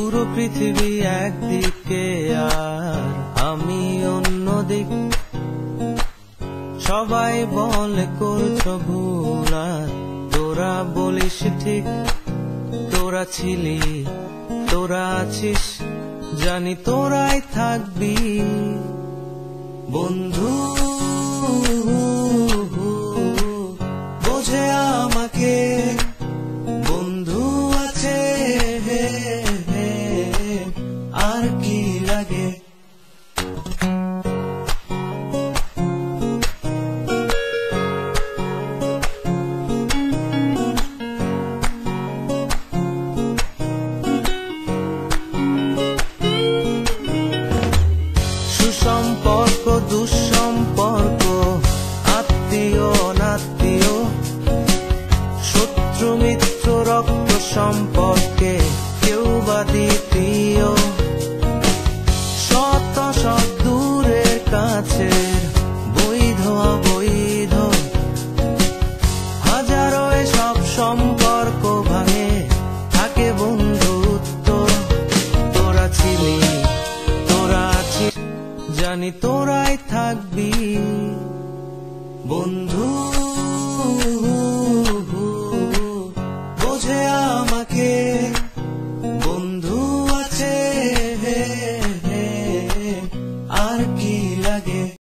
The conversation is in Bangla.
পুরো পৃথিবী একদিকে আর আমি অন্যদিক। সবাই বলে করছো ভুল আর তোরা বলিস ঠিক। তোরা ছিলি, তোরা আছিস, জানি তোরাই থাকবি বন্ধু। বোঝে আমাকে বন্ধু আছে, আর কি লাগে। সুসম্পর্ক দুঃসম্পর্ক, আত্মীয় অনাত্মীয়, শত্রু মিত্র রক্ত সম্পর্কে কেউ বা দ্বিতীয়। শত শত দূরের কাছের, বৈধ অবৈধ, হাজারো সব সম্পর্ক ভাঙে, থাকে বন্ধুত্ব। তোরা ছিলি, তোরা আছিস, জানি তোরাই থাকবি বন্ধু।